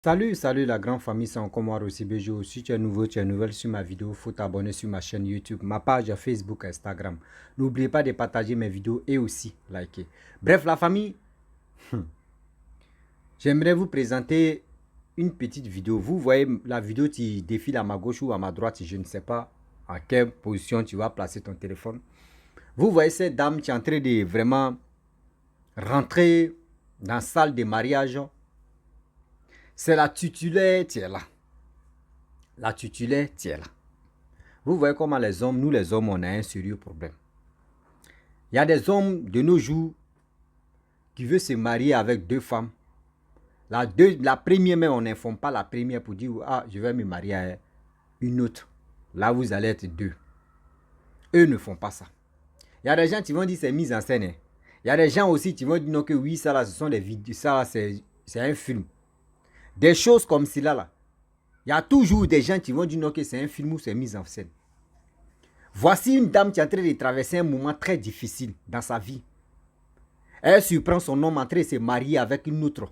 Salut la grande famille, c'est encore moi Rossi Bejo. Si tu es nouveau, tu es nouvelle sur ma vidéo, il faut t'abonner sur ma chaîne YouTube, ma page Facebook, Instagram. N'oubliez pas de partager mes vidéos et aussi liker. Bref, la famille, j'aimerais vous présenter une petite vidéo. Vous voyez la vidéo qui défile à ma gauche ou à ma droite, je ne sais pas à quelle position tu vas placer ton téléphone. Vous voyez cette dame qui est en train de vraiment rentrer dans la salle de mariage. C'est la titulaire qui est là. La titulaire qui est là. Vous voyez comment les hommes, nous les hommes, on a un sérieux problème. Il y a des hommes de nos jours qui veulent se marier avec deux femmes. La première, mais on n'informe pas la première pour dire, ah, je vais me marier à une autre. Là, vous allez être deux. Eux ne font pas ça. Il y a des gens qui vont dire c'est mise en scène. Il y a des gens aussi qui vont dire non, que oui, ça là, ce sont des vidéos, ça là, c'est un film. Des choses comme cela là. Il y a toujours des gens qui vont dire non, que c'est un film ou c'est mise en scène. Voici une dame qui est en train de traverser un moment très difficile dans sa vie. Elle surprend son homme en train de se marier avec une autre.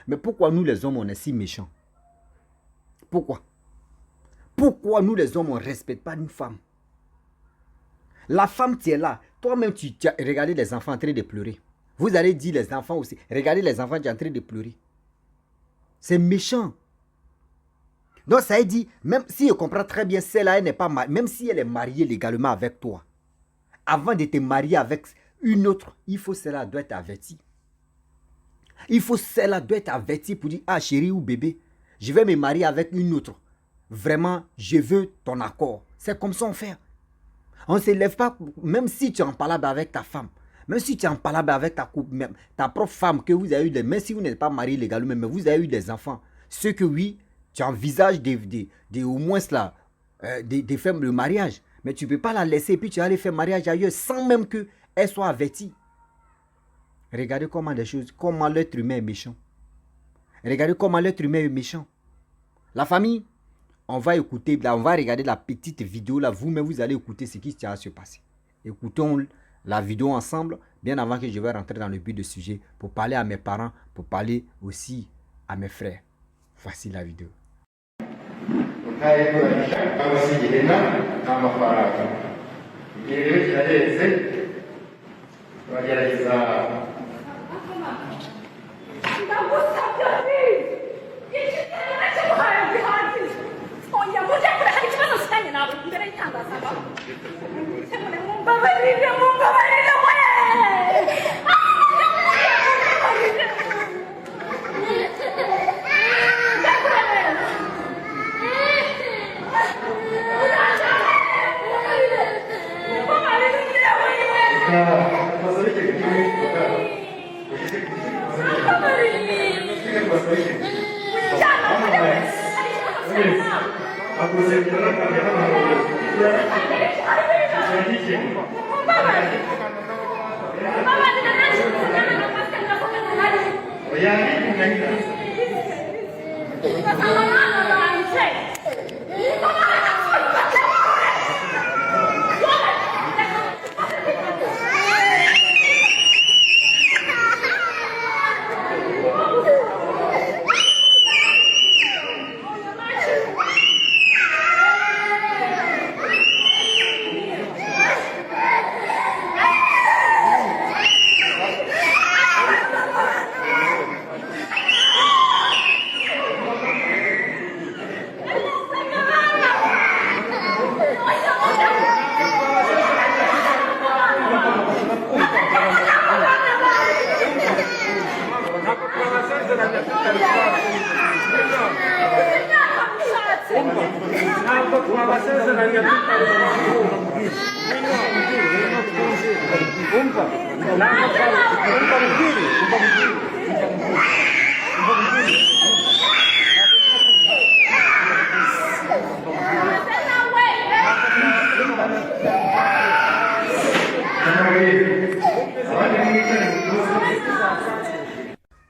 Mais pourquoi nous les hommes, on est si méchants? Pourquoi? Pourquoi nous les hommes, on ne respecte pas une femme? La femme, tu es là. Toi-même, tu as regardé les enfants en train de pleurer. Vous allez dire les enfants aussi. Regardez les enfants qui sont en train de pleurer. C'est méchant. Donc ça veut dire, même si je comprends très bien, celle-là, elle n'est pas mariée, même si elle est mariée légalement avec toi, avant de te marier avec une autre, il faut celle-là doit être avertie. Il faut celle-là doit être avertie pour dire, ah chérie ou bébé, je vais me marier avec une autre. Vraiment, je veux ton accord. C'est comme ça on fait. On ne se lève pas, même si tu es en palabre avec ta femme, même si tu es en palabre avec ta couple, même ta propre femme, que vous avez eu même si vous n'êtes pas marié légalement, mais vous avez eu des enfants, ce que oui, tu envisages au moins là, de faire le mariage. Mais tu ne peux pas la laisser et puis tu vas aller faire mariage ailleurs sans même qu'elle soit avertie. Regardez comment les choses, comment l'être humain est méchant. Regardez comment l'être humain est méchant. La famille, on va écouter, là, on va regarder la petite vidéo là. Vous-même, vous allez écouter ce qui va se passer. Écoutons la vidéo ensemble, bien avant que je vais rentrer dans le but du sujet, pour parler à mes parents, pour parler aussi à mes frères. Voici la vidéo.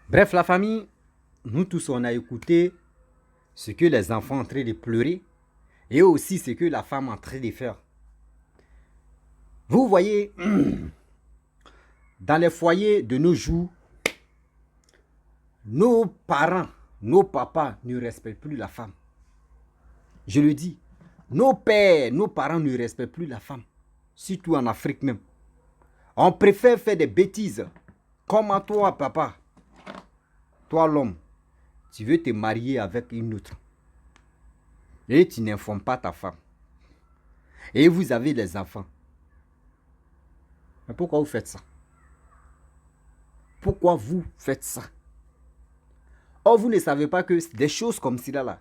Bref, la famille, nous tous, on a écouté ce que les enfants sont en train de pleurer et aussi ce que la femme est en train de faire. Vous voyez, dans les foyers de nos jours, nos parents nos papas ne respectent plus la femme. Je le dis. Nos pères, nos parents ne respectent plus la femme. Surtout en Afrique même. On préfère faire des bêtises. Comme à toi, papa. Toi, l'homme. Tu veux te marier avec une autre. Et tu n'informes pas ta femme. Et vous avez des enfants. Mais pourquoi vous faites ça? Pourquoi vous faites ça? Or, vous ne savez pas que des choses comme cela, là,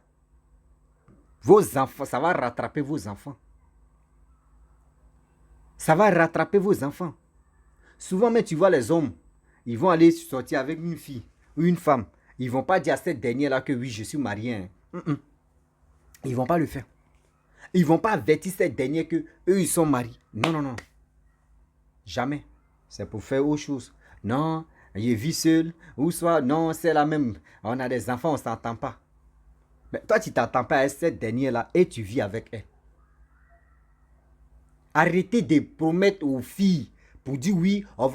vos enfants, ça va rattraper vos enfants. Ça va rattraper vos enfants. Souvent, mais tu vois les hommes, ils vont aller sortir avec une fille ou une femme. Ils ne vont pas dire à cette dernière-là que oui, je suis marié. Ils ne vont pas le faire. Ils ne vont pas avertir cette dernière que eux ils sont mariés. Non, non, non. Jamais. C'est pour faire autre chose. Non, je vis seul. Ou soit, non, c'est la même. On a des enfants, on ne s'entend pas. Mais toi, tu ne t'entends pas avec cette dernière-là et tu vis avec elle. Arrêtez de promettre aux filles pour dire oui, on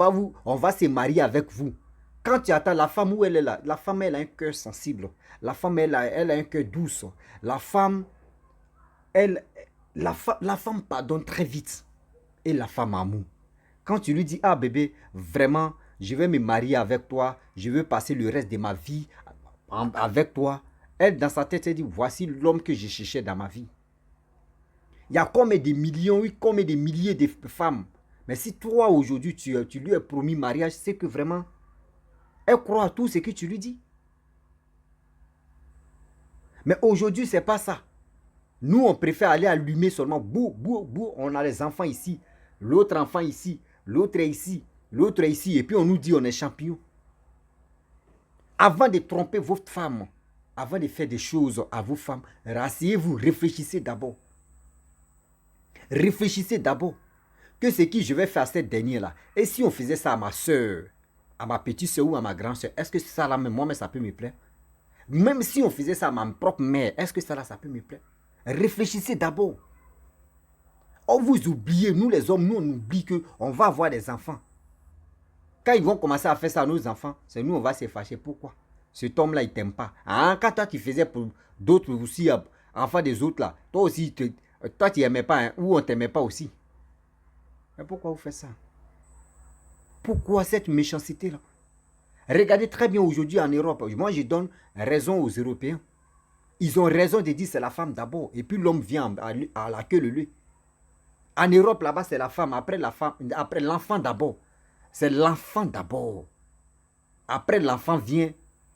va se marier avec vous. Quand tu attends la femme où elle est là, la femme elle a un cœur sensible. La femme elle a un cœur douce. La femme, la femme pardonne très vite. Et la femme amour. Quand tu lui dis, ah bébé, vraiment, je vais me marier avec toi, je veux passer le reste de ma vie avec toi. Elle, dans sa tête, elle dit, voici l'homme que je cherchais dans ma vie. Il y a combien de millions, oui, combien de milliers de femmes. Mais si toi, aujourd'hui, tu lui as promis mariage, c'est que vraiment, elle croit à tout ce que tu lui dis. Mais aujourd'hui, ce n'est pas ça. Nous, on préfère aller allumer seulement, bou, bou, bou, on a les enfants ici, l'autre enfant ici, l'autre est ici, l'autre est ici, et puis on nous dit on est champion. Avant de tromper votre femme, avant de faire des choses à vos femmes, rasseyez-vous, réfléchissez d'abord. Réfléchissez d'abord que ce que je vais faire à cette dernière-là. Et si on faisait ça à ma soeur, à ma petite soeur ou à ma grande soeur, est-ce que ça là, moi, ça peut me plaire? Même si on faisait ça à ma propre mère, est-ce que ça là, ça peut me plaire? Réfléchissez d'abord. Oh, vous oubliez, nous les hommes, nous on oublie qu'on va avoir des enfants. Quand ils vont commencer à faire ça à nos enfants, c'est nous on va se fâcher. Pourquoi? Cet homme-là, il ne t'aime pas. Hein? Quand toi tu faisais pour d'autres aussi, enfants des autres là, toi aussi, toi tu n'aimais pas, hein? Ou on ne t'aimait pas aussi. Mais pourquoi vous faites ça? Pourquoi cette méchanceté-là? Regardez très bien aujourd'hui en Europe. Moi, je donne raison aux Européens. Ils ont raison de dire c'est la femme d'abord. Et puis l'homme vient à la queue leu. En Europe, là-bas, c'est la femme. Après l'enfant d'abord. C'est l'enfant d'abord. Après l'enfant vient,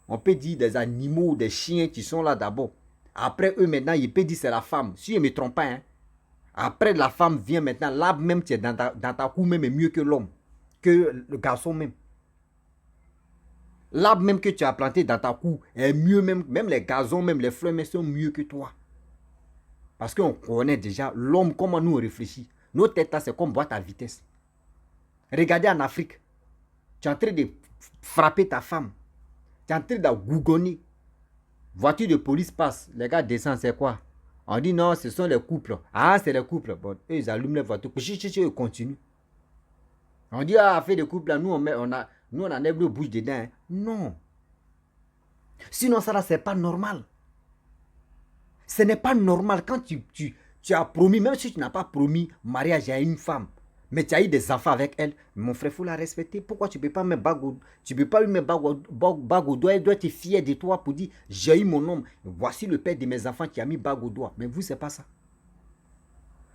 on peut dire des animaux, des chiens qui sont là d'abord. Après eux, maintenant, il peut dire c'est la femme. Si je ne me trompe pas, hein. Après la femme vient maintenant, là même tu es dans ta cour même est mieux que l'homme. Que le garçon même. L'arbre même que tu as planté dans ta cour est mieux même. Même les gazons, même les fleurs, mais sont mieux que toi. Parce qu'on connaît déjà l'homme, comment nous on réfléchit. Nos têtes là, c'est comme boîte à vitesse. Regardez en Afrique. Tu es en train de frapper ta femme. Tu es en train de gougonner. Voiture de police passe. Les gars descendent, c'est quoi? On dit non, ce sont les couples. Ah, c'est les couples. Bon, eux, ils allument les voitures. Ils continuent. On dit, ah, fait des couples là, nous, on enlève le bouche dedans. Hein. Non. Sinon, ça là, c'est pas normal. Ce n'est pas normal quand tu as promis, même si tu n'as pas promis mariage à une femme, mais tu as eu des enfants avec elle, mon frère, il faut la respecter. Pourquoi tu ne peux pas mettre tu peux pas lui mettre bague au doigt? Elle doit être fière de toi pour dire, j'ai eu mon homme. Voici le père de mes enfants qui a mis bague au doigt. Mais vous, c'est pas ça.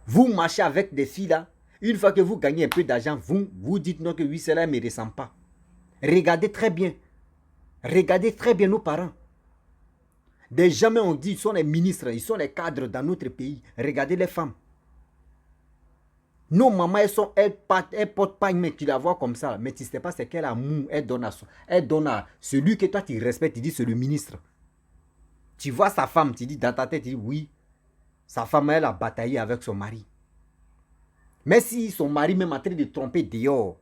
Vous marchez avec des filles là. Une fois que vous gagnez un peu d'argent, vous dites non que oui, cela ne me ressemble pas. Regardez très bien. Regardez très bien nos parents. Des jamais on dit, ils sont les ministres, ils sont les cadres dans notre pays. Regardez les femmes. Nos mamans, elles portent pas une main, tu la vois comme ça. Mais tu ne sais pas c'est quel amour elle donne à celui que toi tu respectes, tu dis c'est le ministre. Tu vois sa femme, tu dis dans ta tête, tu dis oui, sa femme, elle a bataillé avec son mari. Mais si son mari même en train de tromper dehors,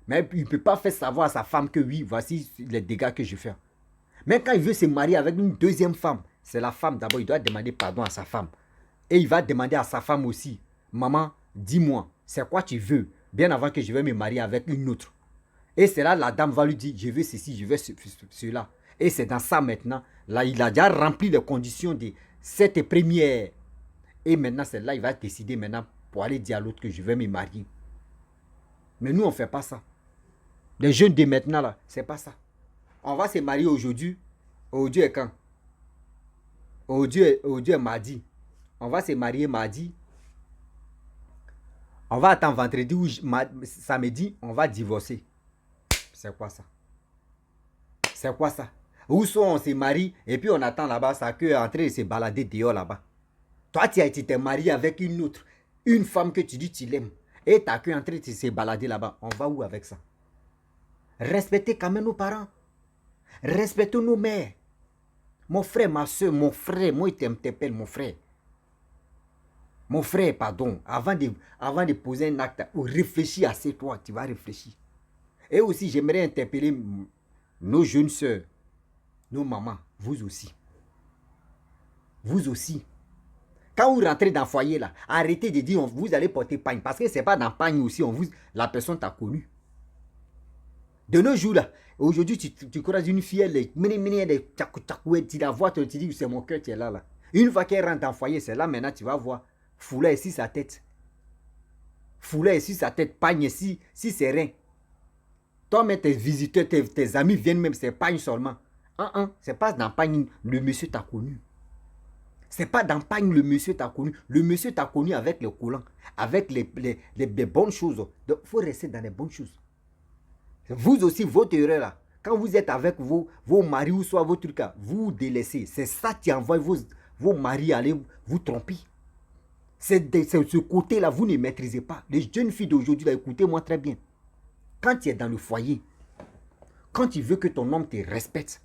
mais il ne peut pas faire savoir à sa femme que oui, voici les dégâts que je fais. Mais quand il veut se marier avec une deuxième femme, c'est la femme d'abord, il doit demander pardon à sa femme. Et il va demander à sa femme aussi, maman, dis-moi, c'est quoi tu veux, bien avant que je vais me marier avec une autre. Et c'est là la dame va lui dire, je veux ceci, je veux cela. Et c'est dans ça maintenant, Là, il a déjà rempli les conditions de cette première. Et maintenant, c'est là, il va décider maintenant pour aller dire à l'autre que je vais me marier. Mais nous, on ne fait pas ça. Les jeunes de maintenant, là, c'est pas ça. On va se marier aujourd'hui. Aujourd'hui est quand? Aujourd'hui est mardi. On va se marier mardi. On va attendre vendredi ou samedi, on va divorcer. C'est quoi ça? C'est quoi ça? Ou soit on se marie et puis on attend là-bas, ça que en train de se balader dehors là-bas. Toi, tu t'es marié avec une autre, une femme que tu dis tu l'aimes. Et t'as que en train de se balader là-bas. On va où avec ça? Respectez quand même nos parents. Respectons nos mères. Mon frère, ma soeur, mon frère, moi, il t'appelle mon frère. Mon frère, pardon, avant de poser un acte, ou réfléchis assez toi, tu vas réfléchir. Et aussi, j'aimerais interpeller nos jeunes soeurs, nos mamans, vous aussi. Vous aussi. Quand vous rentrez dans le foyer, là, arrêtez de dire vous allez porter pagne. Parce que ce n'est pas dans pagne aussi, la personne t'a connu. De nos jours, là, aujourd'hui, tu croises une fille, elle tu la vois, tu dis que c'est mon cœur qui est là, là. Une fois qu'elle rentre dans le foyer, c'est là maintenant, tu vas voir. Foulée ici sa tête. Foulée ici sa tête, pagne ici, si c'est rien. Toi, mais tes visiteurs, tes amis viennent même, c'est pagne seulement. C'est pas dans pagne, le monsieur t'a connu. C'est pas dans pagne, le monsieur t'a connu. Le monsieur t'a connu avec les collants, avec les bonnes choses. Donc, il faut rester dans les bonnes choses. Vous aussi, votre erreur là, quand vous êtes avec vos maris ou soit vos trucs là, vous délaissez. C'est ça qui envoie vos maris aller vous tromper. C'est ce côté-là, vous ne maîtrisez pas. Les jeunes filles d'aujourd'hui, écoutez-moi très bien. Quand tu es dans le foyer, quand tu veux que ton homme te respecte,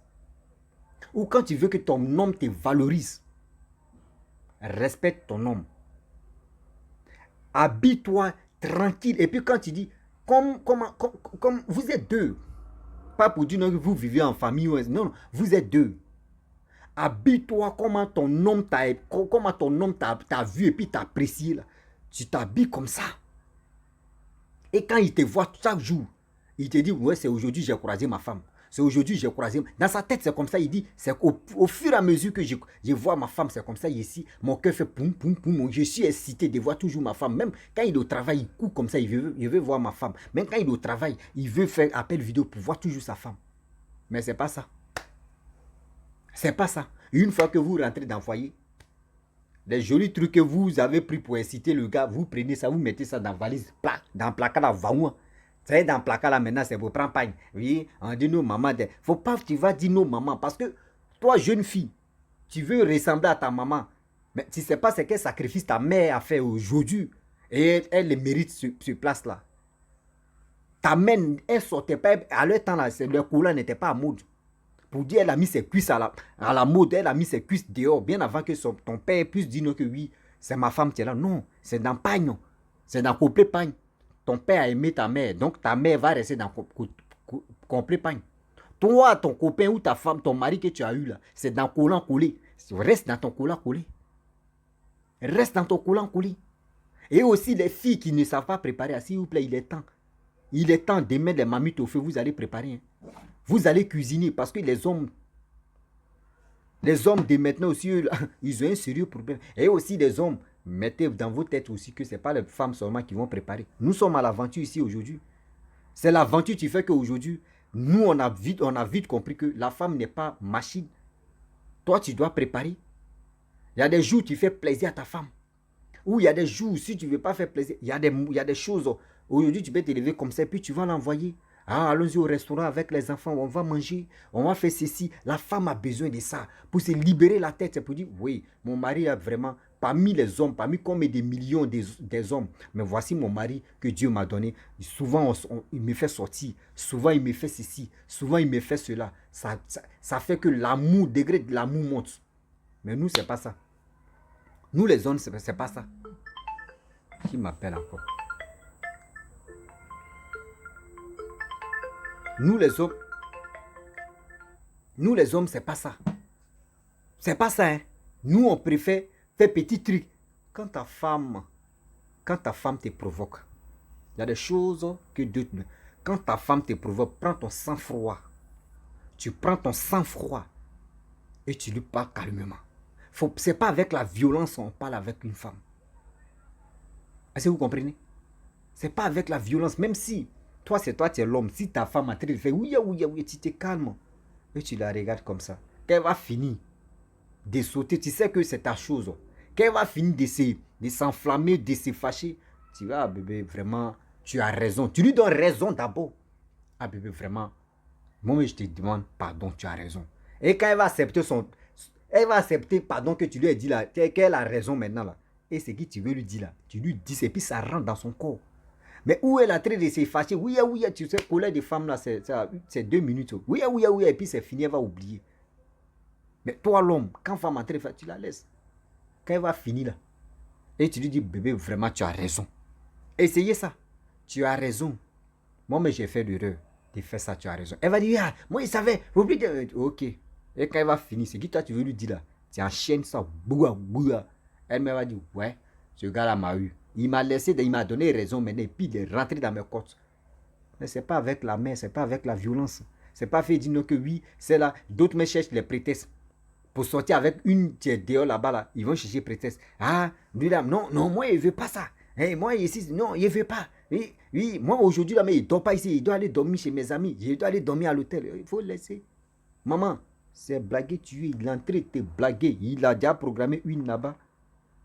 ou quand tu veux que ton homme te valorise, respecte ton homme. Habille-toi tranquille. Et puis quand tu dis, comme vous êtes deux, pas pour dire que vous vivez en famille, non, vous êtes deux. Habille-toi comment ton homme t'a vu et puis t'a apprécié là. Tu t'habilles comme ça. Et quand il te voit chaque jour, il te dit, ouais, c'est aujourd'hui j'ai croisé ma femme. C'est aujourd'hui j'ai croisé. Dans sa tête, c'est comme ça. Il dit, c'est au fur et à mesure que je vois ma femme, c'est comme ça. Ici, mon cœur fait poum, poum, poum. Je suis excité de voir toujours ma femme. Même quand il est au travail, il court comme ça. Il veut voir ma femme. Même quand il est au travail, il veut faire appel vidéo pour voir toujours sa femme. Mais c'est pas ça. C'est pas ça. Une fois que vous rentrez dans le foyer, les jolis trucs que vous avez pris pour inciter le gars, vous prenez ça, vous mettez ça dans la valise, dans le placard là, vaouin. C'est dans le placard là maintenant, c'est pour prendre pagne. Oui, on dit nos mamans. Faut pas que tu vas dire nos mamans. Parce que toi, jeune fille, tu veux ressembler à ta maman. Mais tu ne sais pas ce quel sacrifice ta mère a fait aujourd'hui. Et elle mérite ce place-là. Ta mère, elle sortait pas. À leur temps là, le coulant n'était pas à mode. Pour dire, elle a mis ses cuisses à la mode, elle a mis ses cuisses dehors, bien avant que ton père puisse dire non, que oui, c'est ma femme qui est là. Non, c'est dans pagne. C'est dans complet pagne. Ton père a aimé ta mère, donc ta mère va rester dans complet pagne. Toi, ton copain ou ta femme, ton mari que tu as eu là, c'est dans collant collé. Reste dans ton collant collé. Reste dans ton collant collé. Et aussi les filles qui ne savent pas préparer, s'il vous plaît, il est temps. Il est temps de mettre les mamites au feu, vous allez préparer. Hein. Vous allez cuisiner parce que les hommes de maintenant aussi, ils ont un sérieux problème. Et aussi les hommes, mettez dans vos têtes aussi que ce n'est pas les femmes seulement qui vont préparer. Nous sommes à l'aventure ici aujourd'hui. C'est l'aventure qui fait qu'aujourd'hui, nous, on a vite compris que la femme n'est pas machine. Toi, tu dois préparer. Il y a des jours où tu fais plaisir à ta femme. Ou il y a des jours où si tu ne veux pas faire plaisir, il y a des choses. Aujourd'hui, tu peux te lever comme ça et puis tu vas l'envoyer. Ah, allons-y au restaurant avec les enfants, on va manger, on va faire ceci. La femme a besoin de ça pour se libérer la tête. C'est pour dire, oui, mon mari a vraiment, parmi les hommes, parmi combien de millions des hommes, mais voici mon mari que Dieu m'a donné. Souvent, il me fait sortir. Souvent, il me fait ceci. Souvent, il me fait cela. Ça fait que l'amour, degré de l'amour monte. Mais nous, c'est pas ça. Nous, les hommes, c'est pas ça. Qui m'appelle encore? Nous les hommes, c'est pas ça. C'est pas ça, hein. Nous, on préfère faire petit truc. Quand ta femme te provoque, il y a des choses que d'autres... Quand ta femme te provoque, prends ton sang-froid. Tu prends ton sang-froid. et tu lui parles calmement. Ce n'est pas avec la violence qu'on parle avec une femme. Est-ce que vous comprenez? Ce n'est pas avec la violence, même si toi, tu es l'homme. Si ta femme a traité de faire oui, tu te calmes. Et tu la regardes comme ça. Quand elle va finir de sauter, tu sais que c'est ta chose. Quand elle va finir de s'enflammer, de se fâcher, tu vas, ah, bébé, vraiment, tu as raison. Tu lui donnes raison d'abord. Ah, bébé, vraiment, moi, je te demande pardon, tu as raison. Et quand elle va accepter pardon que tu lui as dit là, qu'elle a raison maintenant là. Et ce que tu veux lui dire là, tu lui dis, et puis ça rentre dans son corps. Mais où elle a traité de se fâcher, oui, tu sais, colère des femmes là, c'est 2 minutes. Oui, et puis c'est fini, elle va oublier. Mais toi, l'homme, quand femme a traité, tu la laisses. Quand elle va finir là, et tu lui dis, bébé, vraiment, tu as raison. Essayez ça. Tu as raison. Moi, mais j'ai fait l'erreur de faire ça, tu as raison. Elle va dire, ah, moi, il savait. Ok. Et quand elle va finir, c'est qui toi, tu veux lui dire là, tu enchaînes ça, boua. Elle me va dire, ouais, ce gars-là m'a eu. Il m'a laissé, il m'a donné raison maintenant, et puis il est rentré dans mes côtes. Mais ce n'est pas avec la main, ce n'est pas avec la violence. Ce n'est pas fait dire non que oui, c'est là. D'autres me cherchent les prétextes. Pour sortir avec une qui est dehors là-bas, là, ils vont chercher prétexte. Ah, lui là, non, moi, il ne veut pas ça. Hey, moi, ici, non, il ne veut pas. Oui, moi, aujourd'hui, là, mais il ne dort pas ici. Il doit aller dormir chez mes amis. Il doit aller dormir à l'hôtel. Il faut le laisser. Maman, c'est blagué, il est en train de te blaguer. Il a déjà programmé une là-bas.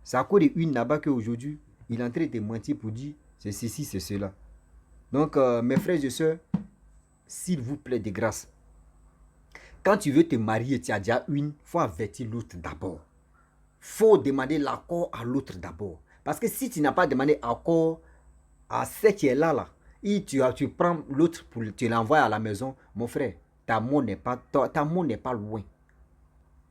C'est à cause de une là-bas qu'aujourd'hui, il est en train de te mentir pour dire c'est ceci, c'est cela. Donc, mes frères et sœurs, s'il vous plaît, de grâce, quand tu veux te marier, tu as déjà une, il faut avertir l'autre d'abord. Il faut demander l'accord à l'autre d'abord. Parce que si tu n'as pas demandé accord à ce qui est là, et tu prends l'autre, tu l'envoies à la maison, mon frère, ta mort n'est pas loin.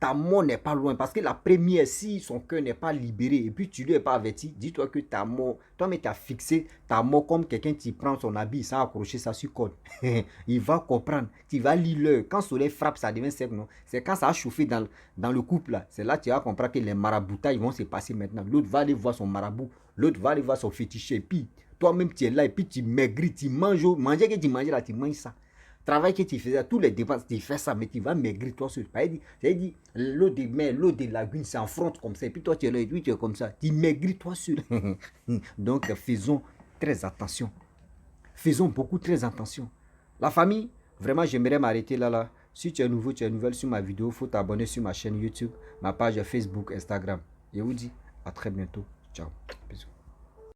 Ta mort n'est pas loin. Parce que la première, si son cœur n'est pas libéré et puis tu ne lui es pas averti, dis-toi que ta mort, toi-même tu as fixé ta mort comme quelqu'un qui prend son habit sans accrocher ça sur corde. Il va comprendre. Tu vas lire l'heure. Quand le soleil frappe, ça devient sec, non? C'est quand ça a chauffé dans le couple, là. C'est là que tu vas comprendre que les maraboutailles vont se passer maintenant. L'autre va aller voir son marabout. L'autre va aller voir son féticheur. Et puis, toi-même, tu es là et puis tu maigris. Tu manges. Manger que tu manges là, tu manges ça. Travail que tu faisais, tous les dépenses, tu fais ça, mais tu vas maigrir toi seul. C'est-à-dire, l'eau de mer, l'eau de lagune s'enfronte comme ça. Et puis toi, tu es là, et puis tu es comme ça. Tu maigris toi seul. Donc, faisons très attention. Faisons beaucoup très attention. La famille, vraiment, j'aimerais m'arrêter là. Si tu es nouveau, tu es nouvelle sur ma vidéo, il faut t'abonner sur ma chaîne YouTube, ma page Facebook, Instagram. Je vous dis à très bientôt. Ciao. Bisous.